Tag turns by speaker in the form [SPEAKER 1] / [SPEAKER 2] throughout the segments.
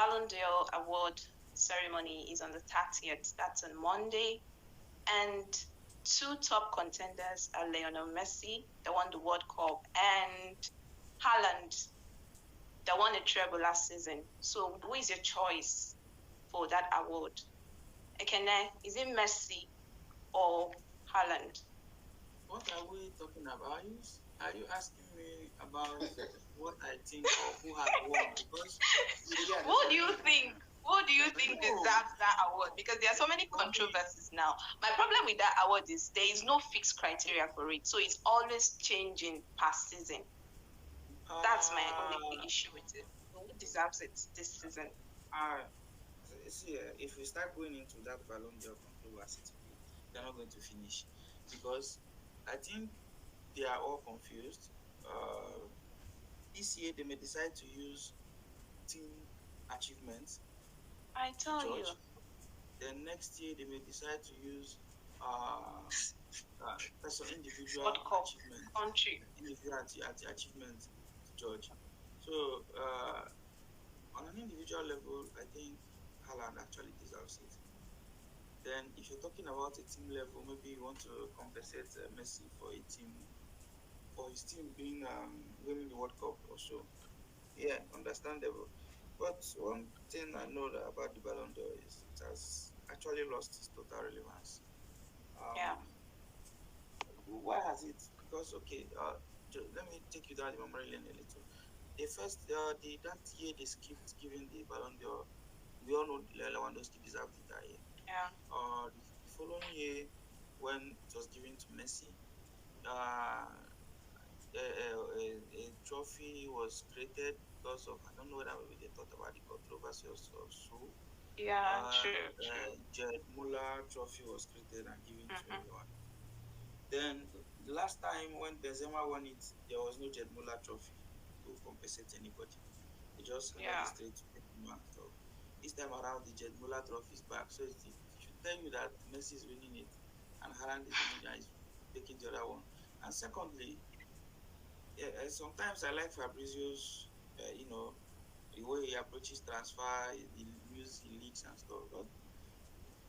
[SPEAKER 1] Ballon d'Or award ceremony is on the 30th. That's on Monday. And two top contenders are Lionel Messi, that won the World Cup, and Haaland, that won a treble last season. So who is your choice for that award? Ekene, is it Messi or Haaland?
[SPEAKER 2] What are we talking about? Are you asking me about what I think or who has won? Because
[SPEAKER 1] Who do you think? Who do you think deserves that award? Because there are so many controversies now. My problem with that award is there is no fixed criteria for it, so it's always changing past season. That's my only issue with it. Who deserves it this season?
[SPEAKER 2] See, if we start going into that Ballon d'Or controversy, they're not going to finish because I think they are all confused. This year they may decide to use team achievements.
[SPEAKER 1] I tell you.
[SPEAKER 2] Then next year they may decide to use individual achievement, individual achievement to judge. So on an individual level, I think Haaland actually deserves it. Then if you're talking about a team level, maybe you want to compensate Messi for his team being winning the World Cup or so. Yeah, understandable. But one thing I know about the Ballon d'Or is it has actually lost its total relevance. Why has it? Because let me take you down the memory lane a little. The first that year they skipped giving the Ballon d'Or, we all know Lewandowski deserved it that year.
[SPEAKER 1] Yeah.
[SPEAKER 2] The following year, when it was given to Messi, a trophy was created because of, I don't know whether they thought about the controversy or so.
[SPEAKER 1] Yeah, true.
[SPEAKER 2] Jed Muller trophy was created and given to everyone. Then the last time when Benzema won it, there was no Jed Muller trophy to compensate anybody. They just handed it straight to Benzema and stuff. This time around, the Jed Muller trophy is back, so it should tell you that Messi is winning it and Haaland is winning it and is taking the other one. And secondly, sometimes I like Fabrizio's, the way he approaches transfer, the news he leaks and stuff. But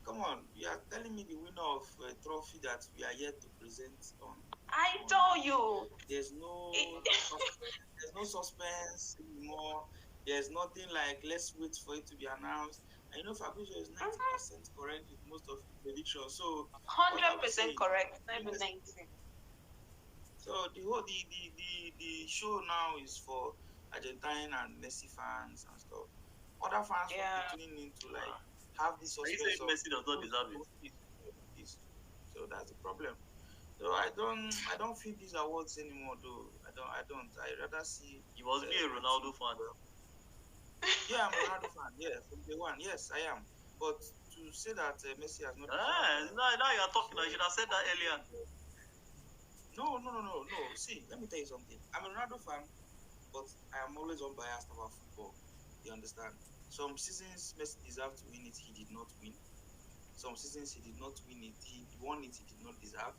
[SPEAKER 2] come on, you are telling me the winner of a trophy that we are yet to present on.
[SPEAKER 1] I told you.
[SPEAKER 2] There's no suspense anymore. There's nothing like let's wait for it to be announced. And Fabrizio is 90% correct with most of his predictions. So
[SPEAKER 1] 100% correct.
[SPEAKER 2] So the show now is for Argentine and Messi fans and stuff. Other fans will be tuning in to have this suspense of
[SPEAKER 3] Messi does not deserve it.
[SPEAKER 2] So that's the problem. So I don't feel these awards anymore though. I rather see.
[SPEAKER 3] You must be a Ronaldo fan.
[SPEAKER 2] Yeah, I'm a Ronaldo fan. Yeah, from day one. Yes, I am. But to say that Messi has not.
[SPEAKER 3] Now you are talking. I should have said that earlier.
[SPEAKER 2] No. See, let me tell you something. I'm a Ronaldo fan, but I am always unbiased about football. You understand? Some seasons Messi deserved to win it, he did not win. Some seasons he did not win it, he won it, he did not deserve.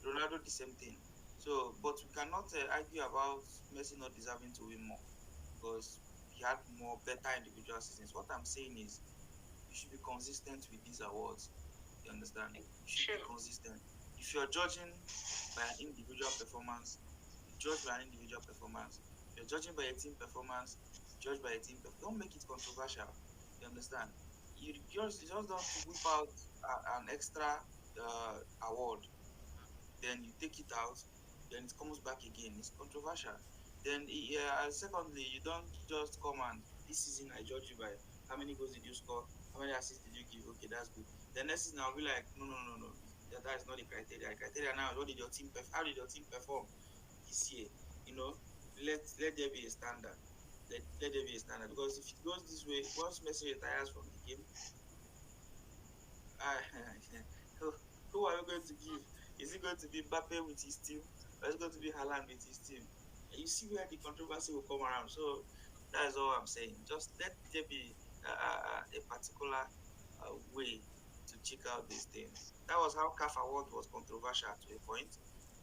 [SPEAKER 2] Ronaldo the same thing. So, but we cannot argue about Messi not deserving to win more because he had more better individual seasons. What I'm saying is, you should be consistent with these awards. You understand? You should be consistent. If you're judging by an individual performance, judge by an individual performance. If you're judging by a team performance, judge by a team performance. Don't make it controversial. You understand? You just don't whip out an extra award. Then you take it out, then it comes back again. It's controversial. Then, secondly, you don't just come and this season I judge you by how many goals did you score, how many assists did you give. Okay, that's good. The next season I'll be like, no. That is not the criteria. The criteria now is how did your team perform this year? Let there be a standard. Let there be a standard because if it goes this way, once Messi retires from the game, who are we going to give? Is it going to be Mbappe with his team, or is it going to be Haaland with his team? And you see where the controversy will come around. So that is all I'm saying. Just let there be a particular way to check out these things. That was how CAF Award was controversial to a point.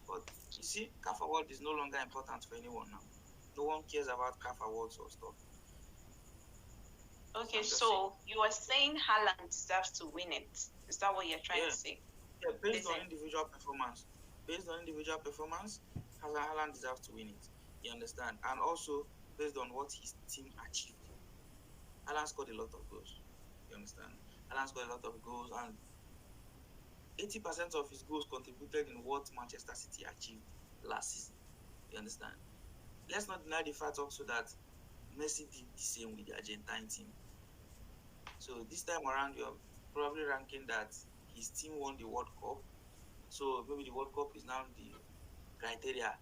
[SPEAKER 2] But you see, CAF Award is no longer important for anyone now. No one cares about CAF Awards or stuff.
[SPEAKER 1] Okay,
[SPEAKER 2] I'm just
[SPEAKER 1] so you are saying Haaland deserves to win it. Is that what you're trying to say?
[SPEAKER 2] Yeah, based on
[SPEAKER 1] Listen.
[SPEAKER 2] individual performance. Haaland deserves to win it. You understand? And also based on what his team achieved. Haaland scored a lot of goals. You understand? Haaland scored a lot of goals, and 80% of his goals contributed in what Manchester City achieved last season. You understand? Let's not deny the fact also that Messi did the same with the Argentine team. So this time around, you're probably ranking that his team won the World Cup. So maybe the World Cup is now the criteria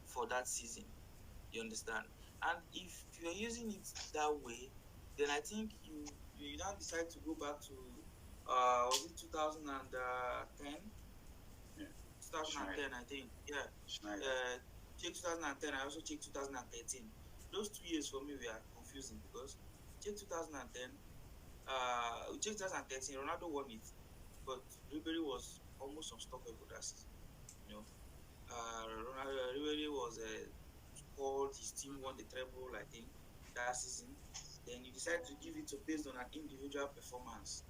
[SPEAKER 2] for that season. You understand? And if you're using it that way, then I think you now decide to go back to was it 2010?
[SPEAKER 4] Yeah.
[SPEAKER 2] 2010, I think. Yeah. Check 2010. I also checked 2013. Those 2 years for me were confusing because check 2010. We checked 2013. Ronaldo won it, but Ribery was almost unstoppable that season. You know, Ribery was scored. His team won the treble, I think, that season. Then you decide to give it to based on an individual performance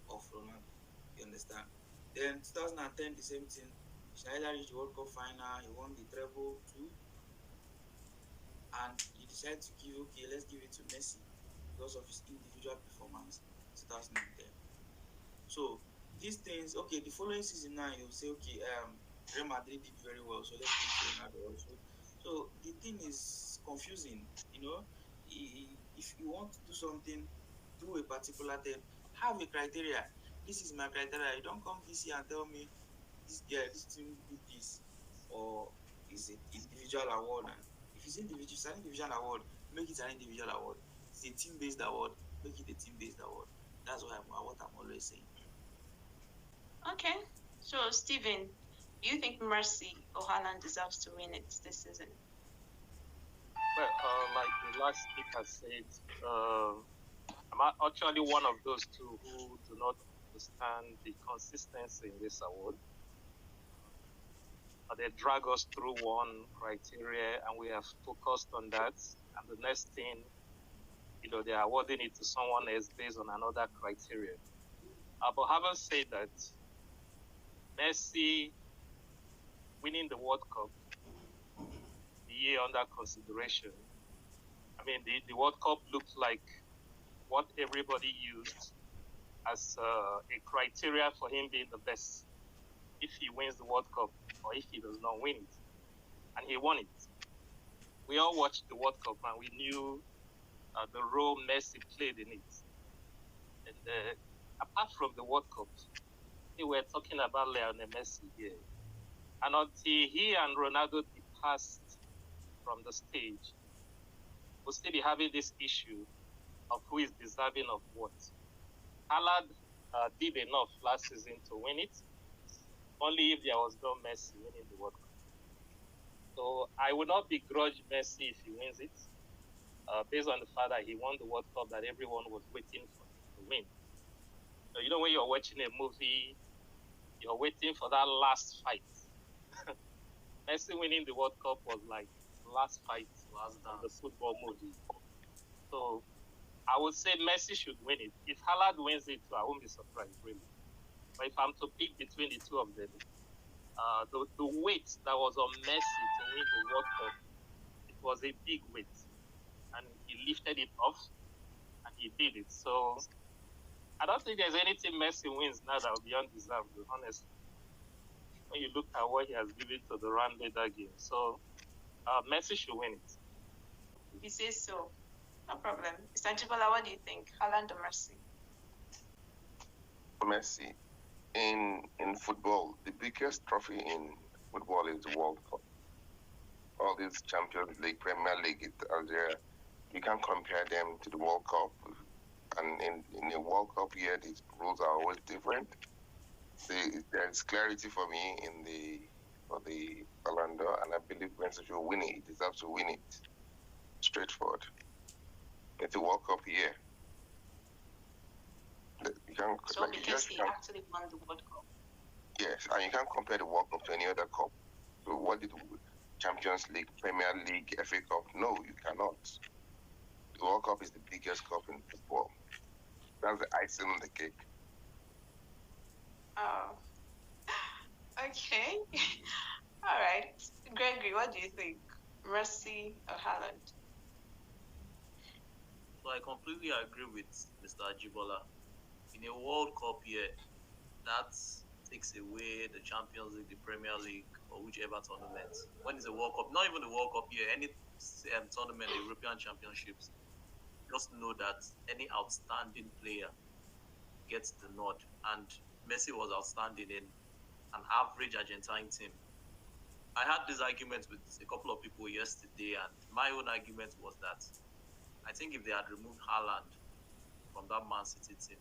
[SPEAKER 2] of Ronaldo. You understand? Then 2010, the same thing. Schneider reached the World Cup final. He won the treble too. And you decide to give, okay, let's give it to Messi because of his individual performance 2010. So these things, okay, the following season now you'll say, okay, Real Madrid did very well, so let's give it to Ronaldo also. So the thing is confusing, you know. If you want to do something, do a particular thing, have a criteria. This is my criteria. You don't come this year and tell me this team did this, or is it individual award. And if it's an individual award, make it an individual award. It's a team-based award, make it a team-based award. That's what I'm always saying.
[SPEAKER 1] Okay. So, Steven, do you think Messi or Haaland deserves to win it this season?
[SPEAKER 5] Well, like the last speaker said, I'm actually one of those two who do not understand the consistency in this award. They drag us through one criteria, and we have focused on that. And the next thing, they're awarding it to someone else based on another criteria. But having said that, Messi winning the World Cup, the year under consideration, I mean, the World Cup looked like what everybody used as a criteria for him being the best if he wins the World Cup or if he does not win it. And he won it. We all watched the World Cup and we knew the role Messi played in it. And apart from the World Cup, we were talking about Lionel Messi here. And until he and Ronaldo passed from the stage, we'll still be having this issue of who is deserving of what. Haaland did enough last season to win it, only if there was no Messi winning the World Cup. So I will not begrudge Messi if he wins it, based on the fact that he won the World Cup that everyone was waiting for him to win. So, when you're watching a movie, you're waiting for that last fight. Messi winning the World Cup was like the last fight of the football movie. So I would say Messi should win it. If Haaland wins it, I won't be surprised, really. But if I'm to pick between the two of them, the weight that was on Messi to win the World Cup, it was a big weight. And he lifted it off, and he did it. So I don't think there's anything Messi wins now that will be undeserved, honestly, when you look at what he has given to the Rwanda that game. So Messi should win it.
[SPEAKER 1] If you say so, no problem. Mr. Jibola, what do you think? Haaland or Messi?
[SPEAKER 4] Messi. In football, the biggest trophy in football is the World Cup. All these Champions League, Premier League, Algeria, you can't compare them to the World Cup. And in a World Cup year, these rules are always different. There's clarity for me for the Ballon d'Or, and I believe Messi should win it. He deserves to win it. Straightforward. It's a World Cup year.
[SPEAKER 1] Because he actually won the World Cup.
[SPEAKER 4] Yes, and you can't compare the World Cup to any other cup. So what did Champions League, Premier League, FA Cup? No, you cannot. The World Cup is the biggest cup in football. That's the icing on the cake.
[SPEAKER 1] Oh, okay. All right. Gregory, what do you think? Messi or Haaland?
[SPEAKER 3] So I completely agree with Mr. Ajibola. In a World Cup year, that takes away the Champions League, the Premier League, or whichever tournament. When it's a World Cup, not even the World Cup year, any tournament, the European Championships, just know that any outstanding player gets the nod. And Messi was outstanding in an average Argentine team. I had this argument with a couple of people yesterday, and my own argument was that I think if they had removed Haaland from that Man City team,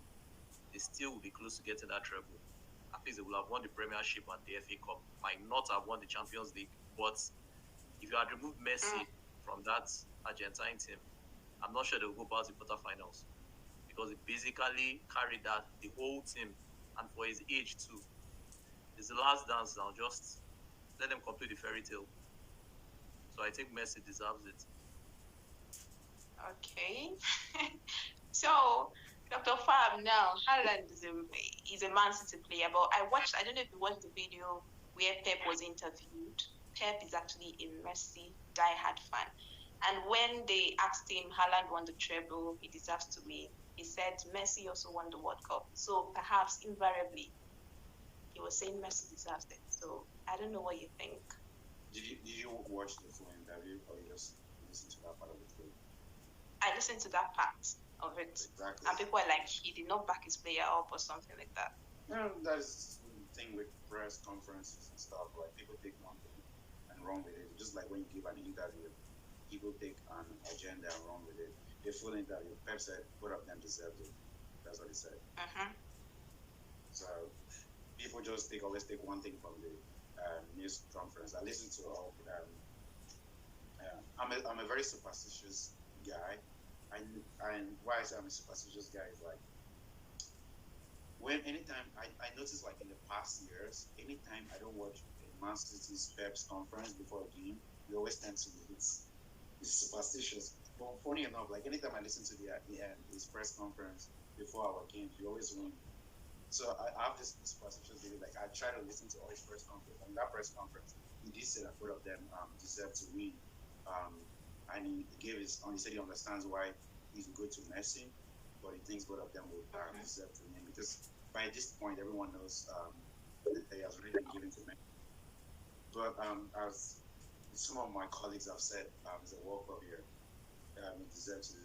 [SPEAKER 3] they still would be close to getting that treble. At least they will have won the Premiership and the FA Cup. Might not have won the Champions League, but if you had removed Messi from that Argentine team, I'm not sure they'll go past the quarterfinals because he basically carried that the whole team, and for his age too. It's the last dance now. Just let them complete the fairy tale. So I think Messi deserves it.
[SPEAKER 1] Okay. So, Dr. Fab, now, Haaland is a Man City player, but I don't know if you watched the video where Pep was interviewed. Pep is actually a Messi diehard fan. And when they asked him, Haaland won the treble, he deserves to win. He said Messi also won the World Cup. So perhaps invariably, he was saying Messi deserves it. So I don't know what you think.
[SPEAKER 6] Did you watch the full interview or you just listen to that part of the film?
[SPEAKER 1] I listened to that part of it.
[SPEAKER 6] Exactly.
[SPEAKER 1] And people are like, he did not back his player up or something like that.
[SPEAKER 6] That's the thing with press conferences and stuff. Like, people take one thing and run with it. Just like when you give an interview, people take an agenda and run with it. The full interview, Pep said both of them deserved it. That's what he said. So people just always take one thing from the news conference. I listen to all. I'm a very superstitious guy, and why I say I'm a superstitious guy is like anytime I notice, like in the past years, anytime I don't watch a Man City's Pep's conference before a game, we always tend to it's superstitious. But funny enough, like anytime I listen to his press conference before our games, we always win. So I have this superstitious belief. Like, I try to listen to all his press conference. And that press conference, he did say that both of them deserve to win. And he said he understands why he's good to Messi, but he thinks both of them will deserve to win, because by this point everyone knows that he has really been given to Messi. But as some of my colleagues have said, it's a World Cup year. He deserves to.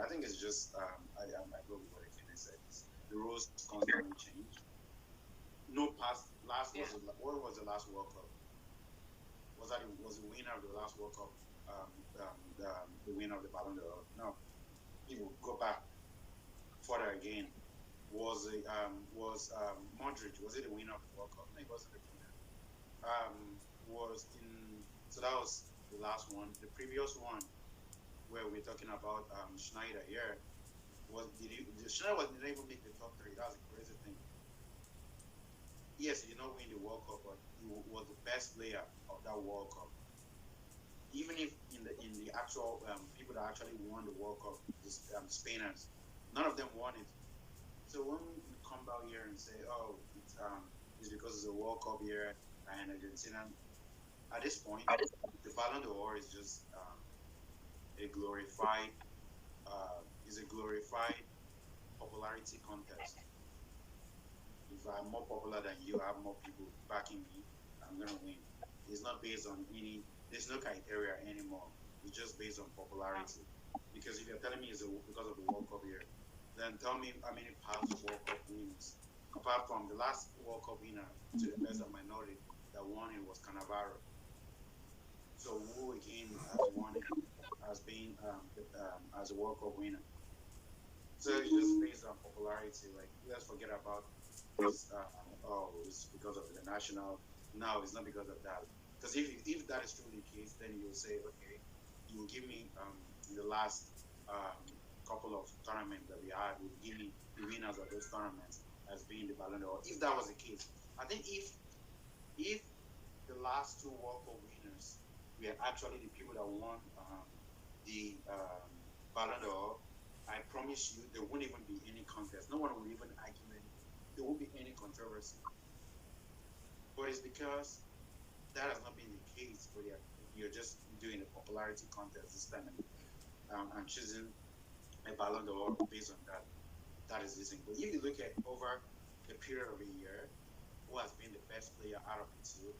[SPEAKER 6] I think it's just I go with what Ekene said. The rules constantly change. No past last what was the last World Cup? Was the winner of the last World Cup the winner of the Ballon d'Or? No. People go back further again. Was Modric? Was it the winner of the World Cup? No, it wasn't the winner. So that was the last one. The previous one, where we're talking about Schneider here, Schneider didn't even make the top three. That's a crazy thing. Yes, he did not win the World Cup, but he was the best player of that World Cup. Even if in the actual people that actually won the World Cup, the Spainers, none of them won it. So when we come out here and say, oh, it's because it's a World Cup year and Argentina, at this point, the Ballon d'Or is just a glorified popularity contest. If I'm more popular than you, I have more people backing me, I'm gonna win. It's not based on there's no criteria anymore. It's just based on popularity. Because if you're telling me it's because of the World Cup year, then tell me how many past World Cup wins. Apart from the last World Cup winner, to the best of my knowledge, that won it was Cannavaro. So who again has won it as being as a World Cup winner? So it's just based on popularity. Like, let's forget about this. It's because of the national. No, it's not because of that. Because if that is truly the case, then you'll say, okay, you will give me the last couple of tournaments that we had, will give me the winners of those tournaments as being the Ballon d'Or. If that was the case, I think if the last two World Cup winners were actually the people that won the Ballon d'Or, I promise you there won't even be any contest. No one will even argue any. There won't be any controversy. But it's because that has not been the case. But you're just doing a popularity contest this time and choosing a Ballon d'Or based on that. That is this thing. But if you look at over a period of a year, who has been the best player out of the two,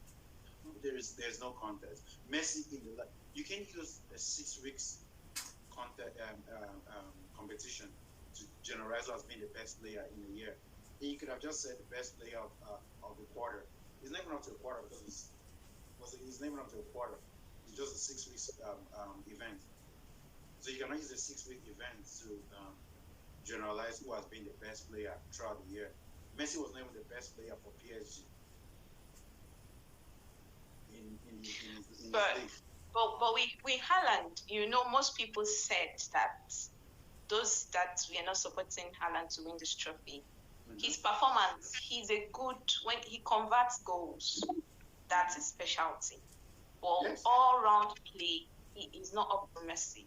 [SPEAKER 6] there's no contest. Messi you can use a 6 weeks competition to generalize who has been the best player in a year. And you could have just said the best player of the quarter. It's not even up to a quarter because it's not even up to a quarter. It's just a 6 weeks event. So you cannot use a 6 week event to generalize who has been the best player throughout the year. Messi was not even the best player for PSG in his league.
[SPEAKER 1] But we Haaland, most people said that those that we are not supporting Haaland to win this trophy, his performance, when he converts goals, that's his specialty. But all round play, he is not up to Messi.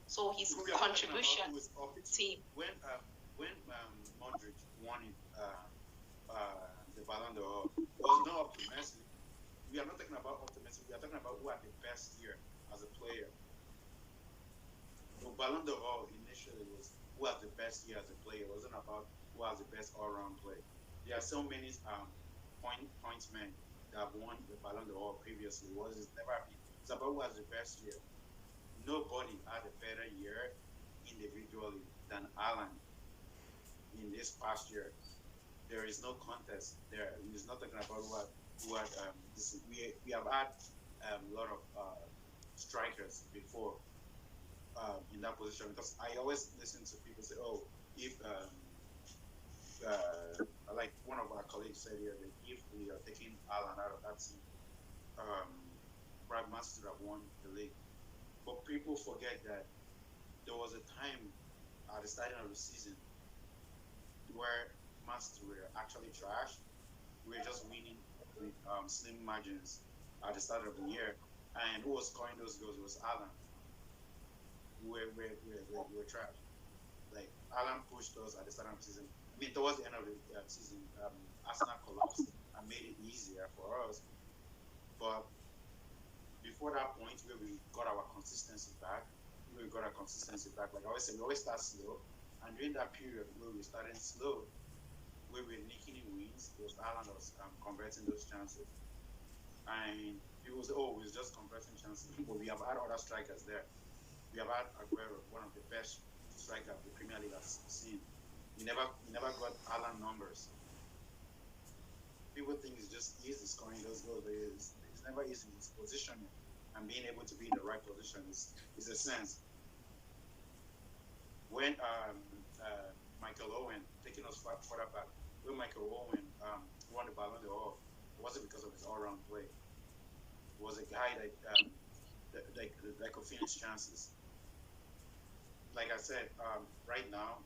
[SPEAKER 1] So his contribution team.
[SPEAKER 6] When Modric won the Ballon d'Or, it was not up to Messi. We are not talking about up to Messi. We are talking about who had the best year as a player. The Ballon d'Or initially was who has the best year as a player. It wasn't about who has the best all-round play. There are so many pointsmen that have won the Ballon d'Or previously. It's never been. It's about who has the best year. Nobody had a better year individually than Haaland in this past year. There is no contest there. He's not talking about who had we have had a lot of strikers before in that position, because I always listen to people say, oh, if like one of our colleagues said here, that if we are taking Haaland out of that team, Brad Master would have won the league. But people forget that there was a time at the starting of the season where Master were actually trashed. We were just winning with slim margins at the start of the year. And who was scoring those goals was Haaland. We were trashed. Like, Haaland pushed us at the start of the season. I mean, towards the end of the season, Arsenal collapsed and made it easier for us. But before that point where we got our consistency back, like I always say, we always start slow. And during that period where we started slow, where we were nicking in wins, it was Haaland was converting those chances. And people say, oh, we're just converting chances. But we have had other strikers there. We have had Aguero, one of the best strikers the Premier League has seen. He never got Haaland numbers. People think it's just easy scoring those goals, but it's never easy. It's positioning and being able to be in the right position is a sense. When Michael Owen, taking us further back, when Michael Owen won the Ballon d'Or, it wasn't because of his all-round play. It was a guy that could finish chances. Like I said, right now,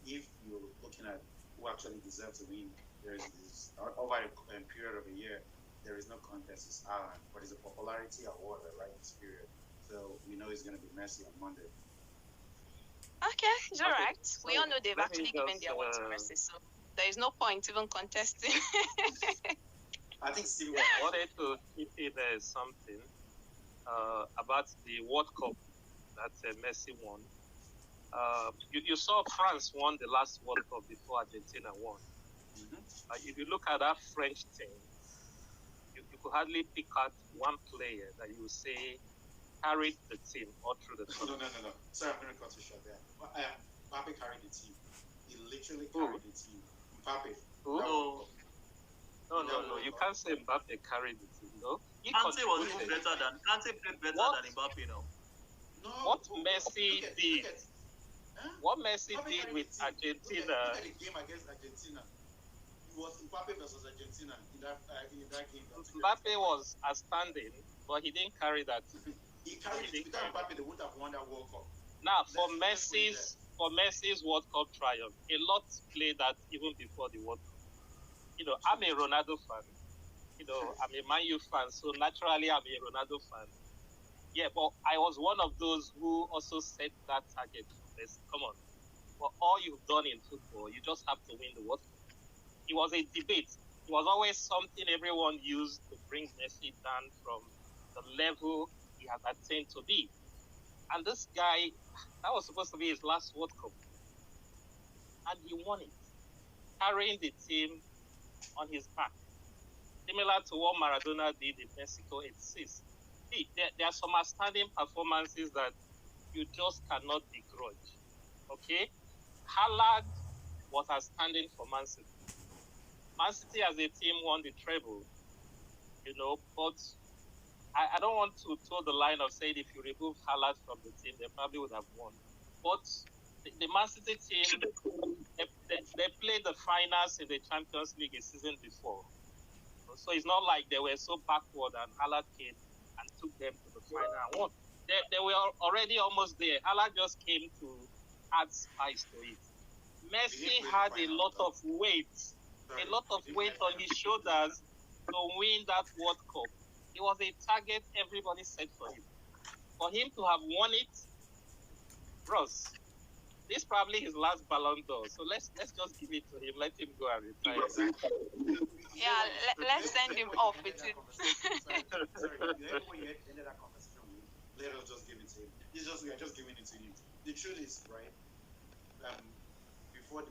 [SPEAKER 6] if you're looking at who actually deserves to win, over a period of a year, there is no contest. It's Haaland, but it's a popularity award right in this period. So we know it's going to be Messi on Monday.
[SPEAKER 1] Okay, it's all right. We all know they've actually given their award to Messi, so there is no point even contesting.
[SPEAKER 6] I think Steve
[SPEAKER 5] wanted to chip in something about the World Cup that Messi won. You saw France won the last World Cup before Argentina won. If you look at that French team, you could hardly pick out one player that you would say carried the team all through the tournament.
[SPEAKER 6] No. Sorry, I'm going to cut you short there. Mbappe carried the team. He literally carried the team. Mbappe.
[SPEAKER 5] No. You can't say Mbappe carried the team, no?
[SPEAKER 3] Kante played better than Mbappe now.
[SPEAKER 6] No.
[SPEAKER 5] What Messi did with Argentina.
[SPEAKER 6] Look at the game against Argentina. It was Mbappe versus Argentina in that game.
[SPEAKER 5] Mbappe was outstanding, but he didn't carry that.
[SPEAKER 6] He carried it. Without Mbappe, they wouldn't have won that World Cup.
[SPEAKER 5] Now, for Messi's World Cup triumph, a lot played that even before the World Cup. I'm a Ronaldo fan. I'm a Man U fan, so naturally I'm a Ronaldo fan. Yeah, but I was one of those who also set that target. Let's, come on. For all you've done in football, you just have to win the World Cup. It was a debate. It was always something everyone used to bring Messi down from the level he has attained to be. And this guy, that was supposed to be his last World Cup. And he won it, carrying the team on his back, similar to what Maradona did in Mexico '86. See, there are some outstanding performances that you just cannot begrudge. Okay? Haaland was outstanding for Man City. Man City as a team won the treble, but I don't want to toe the line of saying if you remove Haaland from the team, they probably would have won. But the Man City team, they played the finals in the Champions League a season before. So it's not like they were so backward and Haaland came and took them to the final and won. They were already almost there. Haaland just came to add spice to it. Messi had a lot of weight on his shoulders to win that World Cup. It was a target everybody set for him. For him to have won it, Ross, this is probably his last Ballon d'Or. So let's just give it to him. Let him go and retire.
[SPEAKER 1] Yeah, let's send him off with it.
[SPEAKER 6] Sorry, when you ended that conversation with him, let us just give it to him. We are just giving it to him. The truth is, right? Before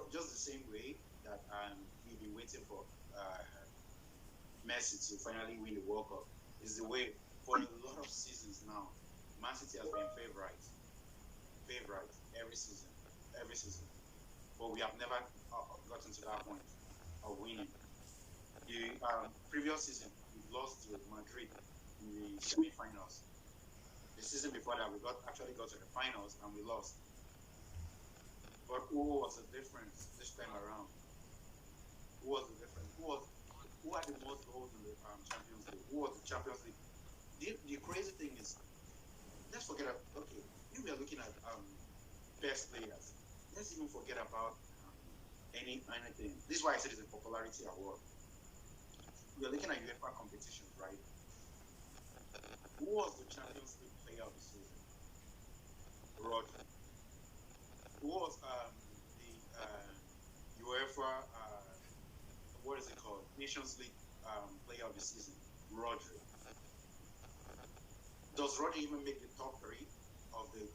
[SPEAKER 6] just the same way that we've been waiting for Messi to finally win the World Cup, is the way for a lot of seasons now. Man City has been favorite every season, but we have never gotten to that point of winning. The previous season, we lost to Madrid in the semi-finals. The season before that, we actually got to the finals and we lost. But who was the difference this time around? Who was the difference? Who had the most goals in the Champions League? Who was the Champions League? The crazy thing is, let's forget about, okay, if we are looking at best players, let's even forget about anything. This is why I said it's a popularity award. We are looking at UEFA competitions, right? Who was the Champions League player of the season? Rodri. Who was the UEFA, what is it called? Nations League player of the season? Rodri. Does Rodri even make the top 3 of the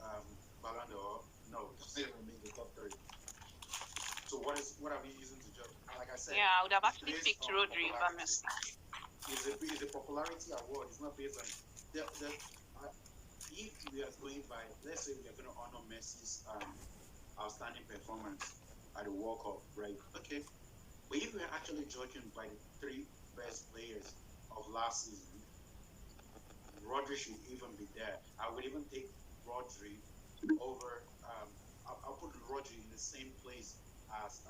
[SPEAKER 6] Ballon d'Or? No, doesn't even make the top 3. So what are we using to judge? Like I said,
[SPEAKER 1] yeah, I would have actually picked Rodri over Messi.
[SPEAKER 6] It's a popularity award. It's not based on if we are going by, let's say we are going to honor Messi's outstanding performance at the World Cup, right? Okay. But if we are actually judging by the 3 best players of last season, Rodri should even be there. I would even take Rodri over. I'll put Rodri in the same place as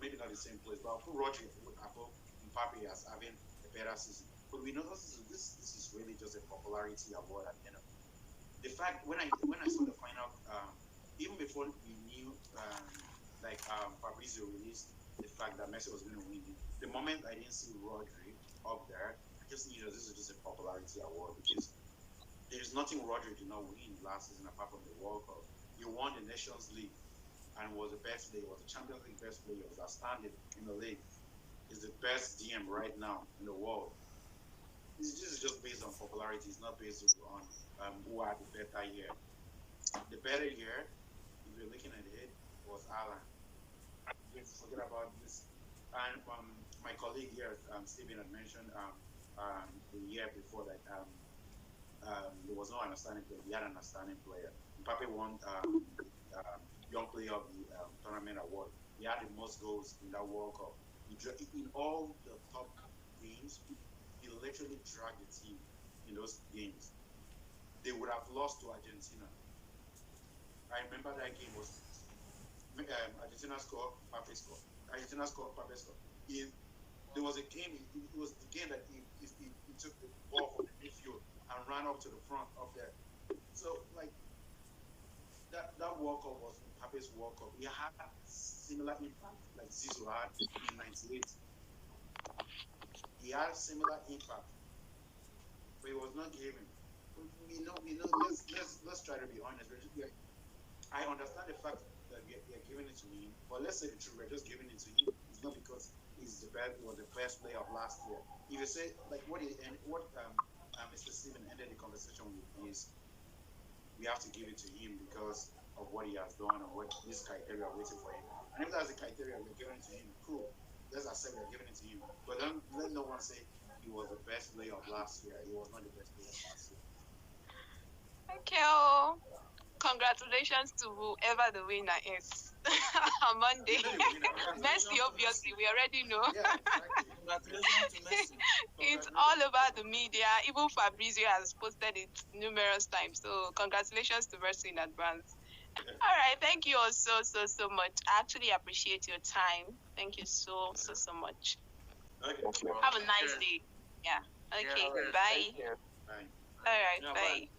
[SPEAKER 6] maybe not the same place, but I'll put Rodri above Mbappe as having a better season. But we know this is really just a popularity award at the end of it. The fact when I saw the final, even before we knew, Fabrizio released the fact that Messi was going to win it, the moment I didn't see Rodri up there, I just knew that this is just a popularity award because there's nothing Rodri did not win last season apart from the World Cup. He won the Nations League and was the best player, was the Champions League best player, was outstanding in the league. He's the best DM right now in the world. This is just based on popularity. It's not based on who had the better year. The better year, if you're looking at it, was Haaland. Let's forget about this. And my colleague here, Stephen, had mentioned the year before that there was no understanding player. We had an understanding player. Mbappe won Young Player of the Tournament Award. He had the most goals in that World Cup. In all the top games, he literally dragged the team in those games. They would have lost to Argentina. I remember that game was Argentina scored, Mbappe scored. Argentina scored, Mbappe scored. There was a game. It was the game that he took the ball from the midfield and ran up to the front of there. So like that World Cup was Mbappé's World Cup. He had similar impact like Zizou had in '98. He had similar impact but it was not given. We know. Let's try to be honest. I understand the fact that we are giving it to him, but let's say the truth, we're just giving it to him. It's not because he was the best player of last year. If you say like what Mr. Steven ended the conversation with is we have to give it to him because of what he has done or what this criteria are waiting for him. And if that's the criteria we're giving it to him, cool. Let's accept we're giving it to him. But then let no one say he was the best player of last year. He was not the best player of last year.
[SPEAKER 1] Okay. Oh. Congratulations to whoever the winner is on Monday. Messi, obviously, we already know.
[SPEAKER 6] Yeah, exactly.
[SPEAKER 2] Congratulations to Messi.
[SPEAKER 1] It's all over the media. Even Fabrizio has posted it numerous times. So congratulations to Messi in advance. All right. Thank you all so much. I actually appreciate your time. Thank you so much.
[SPEAKER 6] Okay.
[SPEAKER 4] Thank you.
[SPEAKER 1] Have a nice day. Yeah. Okay.
[SPEAKER 3] Yeah.
[SPEAKER 1] Bye.
[SPEAKER 6] Bye.
[SPEAKER 1] All right.
[SPEAKER 2] Yeah,
[SPEAKER 1] bye.
[SPEAKER 2] bye.